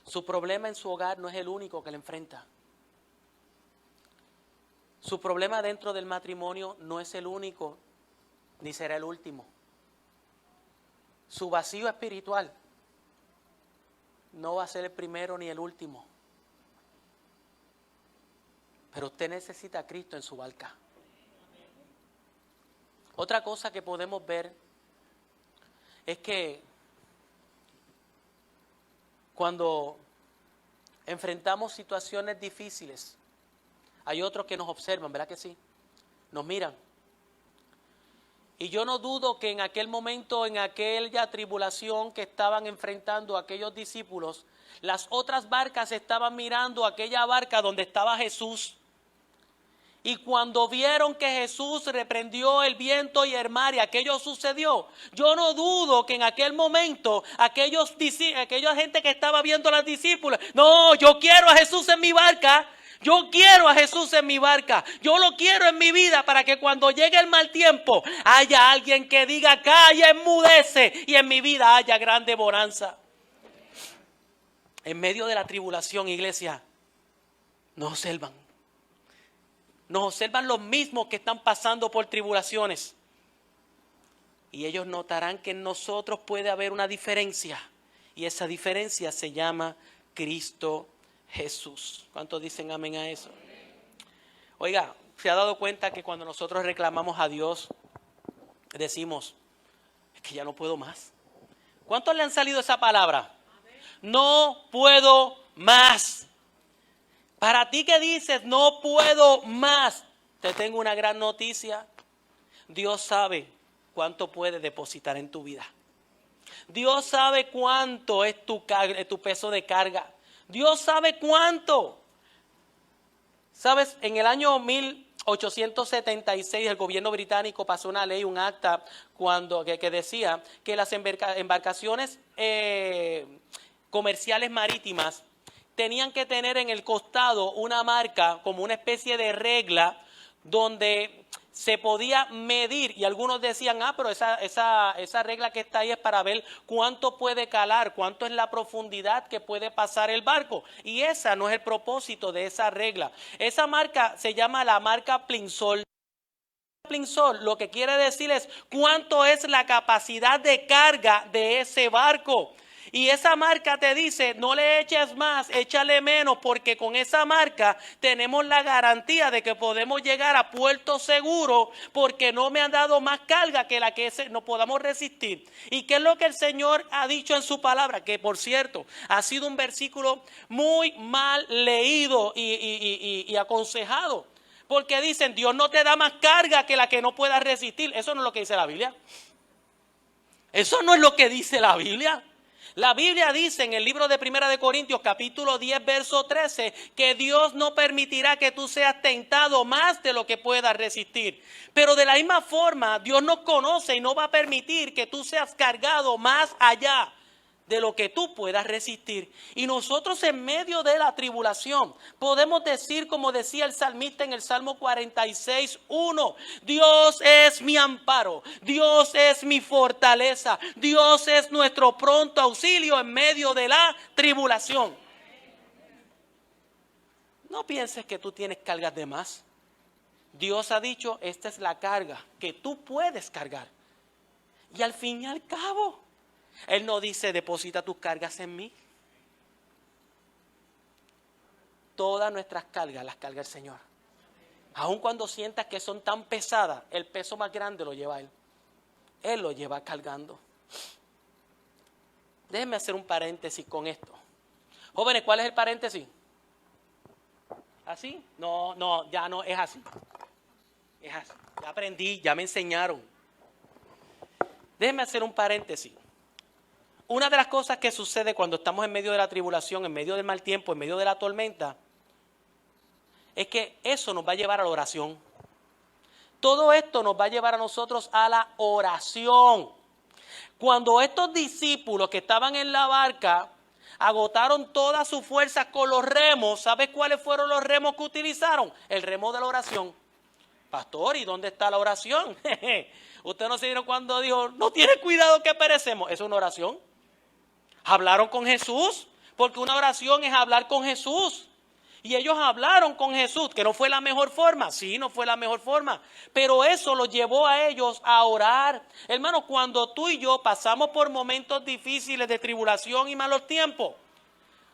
Su problema en su hogar no es el único que le enfrenta. Su problema dentro del matrimonio no es el único, ni será el último. Su vacío espiritual no va a ser el primero ni el último. Pero usted necesita a Cristo en su barca. Otra cosa que podemos ver es que cuando enfrentamos situaciones difíciles, hay otros que nos observan, ¿verdad que sí? Nos miran. Y yo no dudo que en aquel momento, en aquella tribulación que estaban enfrentando aquellos discípulos, las otras barcas estaban mirando aquella barca donde estaba Jesús. Y cuando vieron que Jesús reprendió el viento y el mar y aquello sucedió, yo no dudo que en aquel momento aquella gente que estaba viendo a los discípulos, no, yo quiero a Jesús en mi barca. Yo quiero a Jesús en mi barca. Yo lo quiero en mi vida para que cuando llegue el mal tiempo haya alguien que diga, calla, enmudece, y en mi vida haya grande bonanza. En medio de la tribulación, iglesia, nos observan. Nos observan los mismos que están pasando por tribulaciones. Y ellos notarán que en nosotros puede haber una diferencia. Y esa diferencia se llama Cristo Jesús. ¿Cuántos dicen amén a eso? Oiga, ¿se ha dado cuenta que cuando nosotros reclamamos a Dios, decimos, es que ya no puedo más? ¿Cuántos le han salido esa palabra? No puedo más. Para ti que dices, no puedo más, te tengo una gran noticia. Dios sabe cuánto puede depositar en tu vida. Dios sabe cuánto es tu peso de carga. Dios sabe cuánto. ¿Sabes? En el año 1876 el gobierno británico pasó una ley, un acta, que decía que las embarcaciones comerciales marítimas tenían que tener en el costado una marca como una especie de regla donde se podía medir, y algunos decían, pero esa regla que está ahí es para ver cuánto puede calar, cuánto es la profundidad que puede pasar el barco, y esa no es el propósito de esa regla. Esa marca se llama la marca Plimsoll. Plimsoll lo que quiere decir es cuánto es la capacidad de carga de ese barco. Y esa marca te dice, no le eches más, échale menos, porque con esa marca tenemos la garantía de que podemos llegar a puerto seguro, porque no me han dado más carga que la que no podamos resistir. ¿Y qué es lo que el Señor ha dicho en su palabra? Que por cierto, ha sido un versículo muy mal leído y aconsejado. Porque dicen, Dios no te da más carga que la que no puedas resistir. Eso no es lo que dice la Biblia. Eso no es lo que dice la Biblia. La Biblia dice en el libro de Primera de Corintios, capítulo 10, verso 13, que Dios no permitirá que tú seas tentado más de lo que puedas resistir. Pero de la misma forma, Dios nos conoce y no va a permitir que tú seas cargado más allá de lo que tú puedas resistir. Y nosotros en medio de la tribulación podemos decir, como decía el salmista en el Salmo 46:1, Dios es mi amparo, Dios es mi fortaleza, Dios es nuestro pronto auxilio en medio de la tribulación. No pienses que tú tienes cargas de más. Dios ha dicho, esta es la carga que tú puedes cargar. Y al fin y al cabo, Él no dice, deposita tus cargas en mí. Todas nuestras cargas las carga el Señor. Aun cuando sientas que son tan pesadas, el peso más grande lo lleva Él. Él lo lleva cargando. Déjenme hacer un paréntesis con esto. Jóvenes, ¿cuál es el paréntesis? ¿Así? No, ya no, es así. Es así. Ya aprendí, ya me enseñaron. Déjenme hacer un paréntesis. Una de las cosas que sucede cuando estamos en medio de la tribulación, en medio del mal tiempo, en medio de la tormenta, es que eso nos va a llevar a la oración. Todo esto nos va a llevar a nosotros a la oración. Cuando estos discípulos que estaban en la barca agotaron todas sus fuerzas con los remos, ¿sabes cuáles fueron los remos que utilizaron? El remo de la oración. Pastor, ¿y dónde está la oración? Usted no se vieron cuando dijo, no tienes cuidado que perecemos. ¿Es una oración? Hablaron con Jesús, porque una oración es hablar con Jesús. Y ellos hablaron con Jesús, que no fue la mejor forma. Sí, no fue la mejor forma. Pero eso los llevó a ellos a orar. Hermano, cuando tú y yo pasamos por momentos difíciles de tribulación y malos tiempos,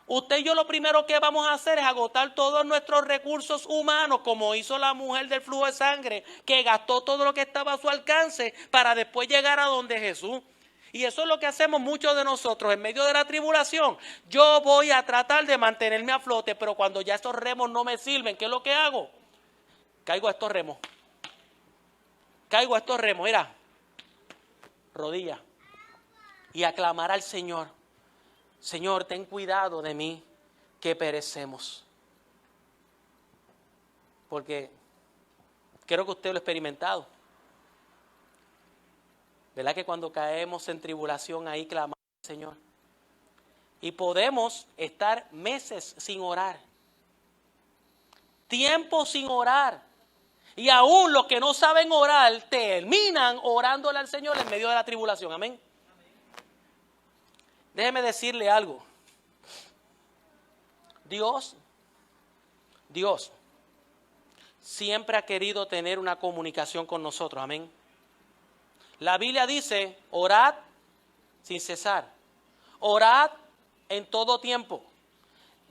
usted y yo lo primero que vamos a hacer es agotar todos nuestros recursos humanos, como hizo la mujer del flujo de sangre, que gastó todo lo que estaba a su alcance para después llegar a donde Jesús. Y eso es lo que hacemos muchos de nosotros en medio de la tribulación. Yo voy a tratar de mantenerme a flote, pero cuando ya estos remos no me sirven, ¿qué es lo que hago? Caigo a estos remos. Mira, rodilla. Y aclamar al Señor. Señor, ten cuidado de mí, que perecemos. Porque creo que usted lo ha experimentado. ¿Verdad que cuando caemos en tribulación ahí clamamos al Señor? Y podemos estar meses sin orar. Tiempo sin orar. Y aún los que no saben orar terminan orándole al Señor en medio de la tribulación. Amén. Déjeme decirle algo. Dios siempre ha querido tener una comunicación con nosotros. Amén. La Biblia dice, orad sin cesar. Orad en todo tiempo.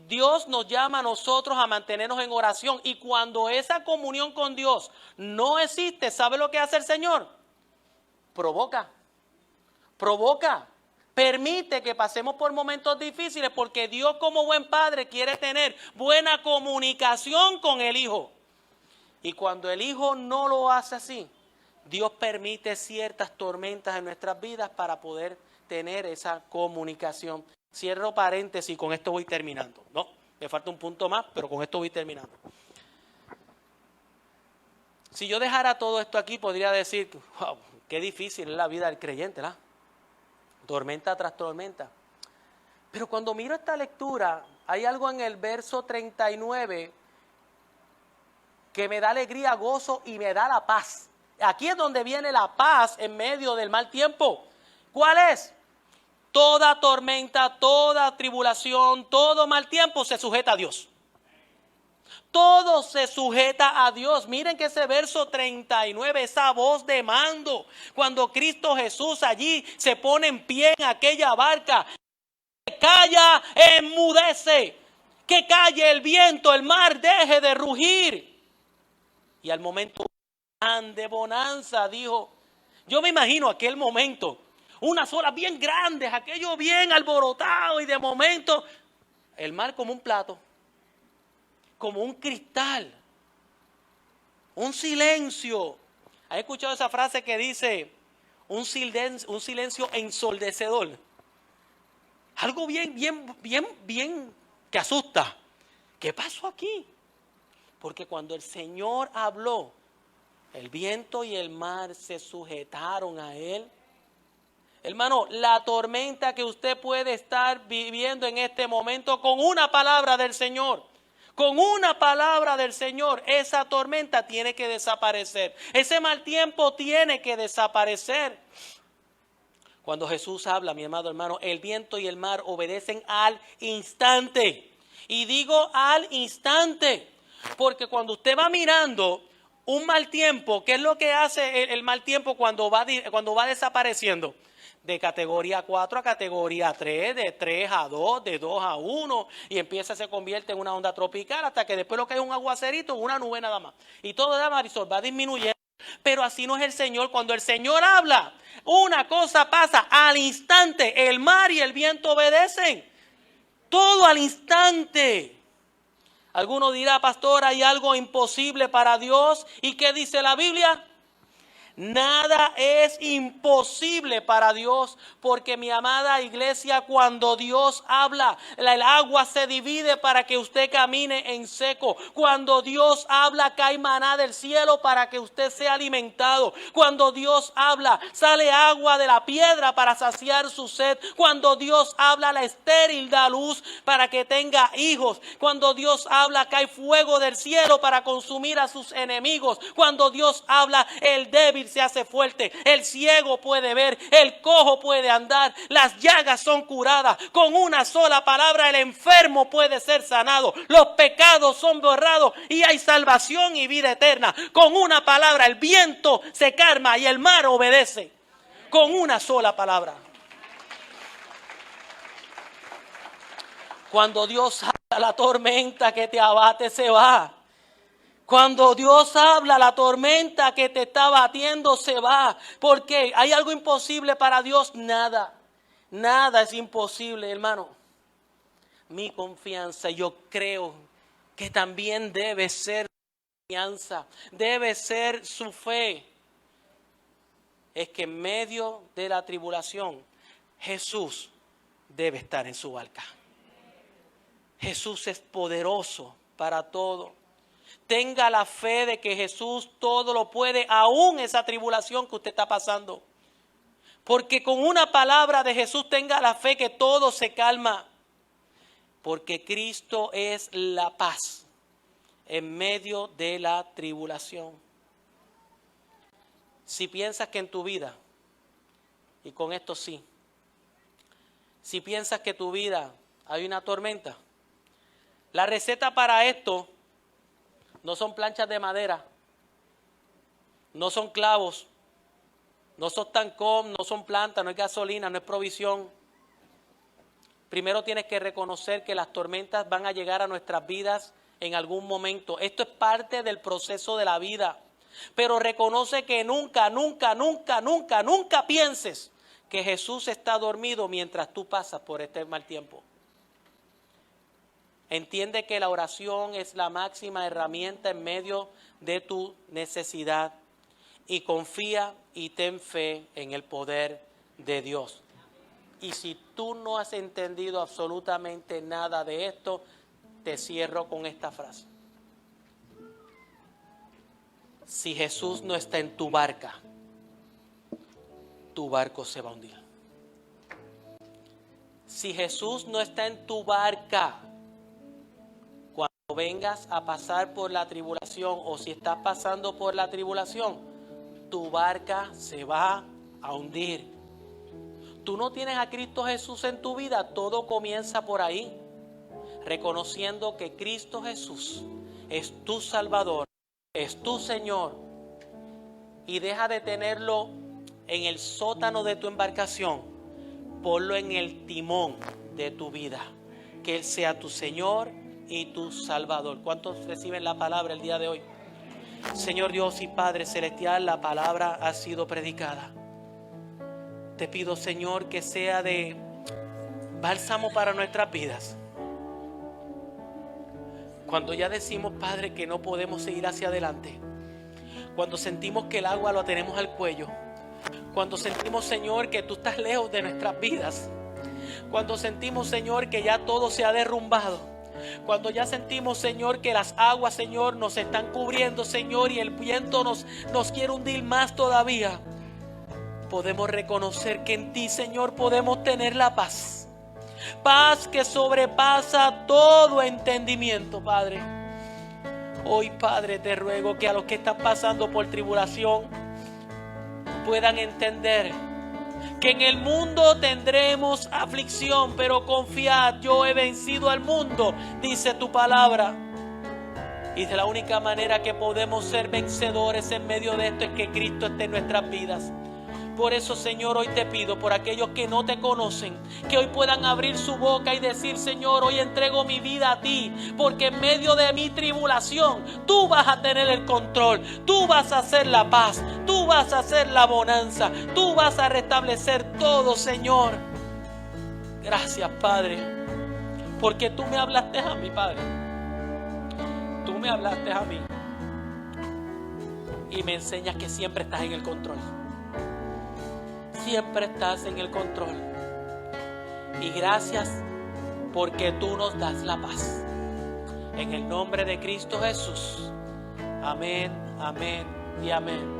Dios nos llama a nosotros a mantenernos en oración. Y cuando esa comunión con Dios no existe, ¿sabe lo que hace el Señor? Provoca. permite que pasemos por momentos difíciles porque Dios como buen padre quiere tener buena comunicación con el hijo. Y cuando el hijo no lo hace así, Dios permite ciertas tormentas en nuestras vidas para poder tener esa comunicación. Cierro paréntesis y con esto voy terminando. No, me falta un punto más, pero con esto voy terminando. Si yo dejara todo esto aquí, podría decir, wow, qué difícil es la vida del creyente, ¿verdad? Tormenta tras tormenta. Pero cuando miro esta lectura, hay algo en el verso 39 que me da alegría, gozo y me da la paz. Aquí es donde viene la paz en medio del mal tiempo. ¿Cuál es? Toda tormenta, toda tribulación, todo mal tiempo se sujeta a Dios. Todo se sujeta a Dios. Miren que ese verso 39, esa voz de mando, cuando Cristo Jesús allí se pone en pie en aquella barca, que calla, enmudece, que calle el viento, el mar deje de rugir. Y al momento de bonanza dijo, yo me imagino aquel momento, unas olas bien grandes, aquello bien alborotado y de momento el mar como un plato, como un cristal, un silencio. ¿Has escuchado esa frase que dice un silencio ensordecedor? Algo bien que asusta. ¿Qué pasó aquí? Porque cuando el Señor habló, el viento y el mar se sujetaron a Él. Hermano, la tormenta que usted puede estar viviendo en este momento, con una palabra del Señor, con una palabra del Señor, esa tormenta tiene que desaparecer. Ese mal tiempo tiene que desaparecer. Cuando Jesús habla, mi amado hermano, el viento y el mar obedecen al instante. Y digo al instante, porque cuando usted va mirando un mal tiempo, ¿qué es lo que hace el mal tiempo cuando va desapareciendo? De categoría 4 a categoría 3, de 3 a 2, de 2 a 1, y se convierte en una onda tropical hasta que después lo que es un aguacerito, una nube nada más. Y todo de Marisol va disminuyendo. Pero así no es el Señor. Cuando el Señor habla, una cosa pasa al instante. El mar y el viento obedecen. Todo al instante. Alguno dirá, pastor, ¿hay algo imposible para Dios? ¿Y qué dice la Biblia? Nada es imposible para Dios, porque mi amada iglesia, cuando Dios habla, el agua se divide para que usted camine en seco. Cuando Dios habla, cae maná del cielo para que usted sea alimentado. Cuando Dios habla, sale agua de la piedra para saciar su sed. Cuando Dios habla, la estéril da luz para que tenga hijos. Cuando Dios habla, cae fuego del cielo para consumir a sus enemigos. Cuando Dios habla, el débil se hace fuerte, el ciego puede ver, el cojo puede andar, las llagas son curadas. Con una sola palabra el enfermo puede ser sanado, los pecados son borrados y hay salvación y vida eterna. Con una palabra el viento se calma y el mar obedece. Con una sola palabra. Cuando Dios habla, la tormenta que te abate se va. Cuando Dios habla, la tormenta que te está batiendo se va. ¿Por qué? ¿Hay algo imposible para Dios? Nada. Nada es imposible, hermano. Mi confianza, yo creo que también debe ser su confianza, debe ser su fe. Es que en medio de la tribulación, Jesús debe estar en su barca. Jesús es poderoso para todo. Tenga la fe de que Jesús todo lo puede, aún esa tribulación que usted está pasando. Porque con una palabra de Jesús tenga la fe que todo se calma. Porque Cristo es la paz en medio de la tribulación. Si piensas que en tu vida, y con esto sí, si piensas que en tu vida hay una tormenta, la receta para esto no son planchas de madera, no son clavos, no son tancón, no son plantas, no es gasolina, no es provisión. Primero tienes que reconocer que las tormentas van a llegar a nuestras vidas en algún momento. Esto es parte del proceso de la vida. Pero reconoce que nunca pienses que Jesús está dormido mientras tú pasas por este mal tiempo. Entiende que la oración es la máxima herramienta en medio de tu necesidad y confía y ten fe en el poder de Dios. Y si tú no has entendido absolutamente nada de esto, te cierro con esta frase. Si Jesús no está en tu barca se va a hundir. Si Jesús no está en tu barca, cuando vengas a pasar por la tribulación o si estás pasando por la tribulación, tu barca se va a hundir. Tú no tienes a Cristo Jesús en tu vida, todo comienza por ahí, reconociendo que Cristo Jesús es tu Salvador, es tu Señor, y deja de tenerlo en el sótano de tu embarcación, ponlo en el timón de tu vida, que Él sea tu Señor y tu Salvador. ¿Cuántos reciben la palabra el día de hoy? Señor Dios y Padre Celestial, la palabra ha sido predicada. Te pido, Señor, que sea de bálsamo para nuestras vidas. Cuando ya decimos, Padre, que no podemos seguir hacia adelante. Cuando sentimos que el agua lo tenemos al cuello. Cuando sentimos, Señor, que tú estás lejos de nuestras vidas. Cuando sentimos, Señor, que ya todo se ha derrumbado. Cuando ya sentimos, Señor, que las aguas, Señor, nos están cubriendo, Señor, y el viento nos quiere hundir más todavía. Podemos reconocer que en ti, Señor, podemos tener la paz. Paz que sobrepasa todo entendimiento, Padre. Hoy, Padre, te ruego que a los que están pasando por tribulación puedan entender que en el mundo tendremos aflicción, pero confiad, yo he vencido al mundo, dice tu palabra. Y de la única manera que podemos ser vencedores en medio de esto es que Cristo esté en nuestras vidas. Por eso, Señor, hoy te pido por aquellos que no te conocen, que hoy puedan abrir su boca y decir, Señor, hoy entrego mi vida a ti, porque en medio de mi tribulación, tú vas a tener el control, tú vas a hacer la paz, tú vas a hacer la bonanza, tú vas a restablecer todo, Señor. Gracias, Padre, porque tú me hablaste a mí, Padre. Tú me hablaste a mí y me enseñas que siempre estás en el control. Siempre estás en el control. Y gracias porque tú nos das la paz. En el nombre de Cristo Jesús. Amén, amén y amén.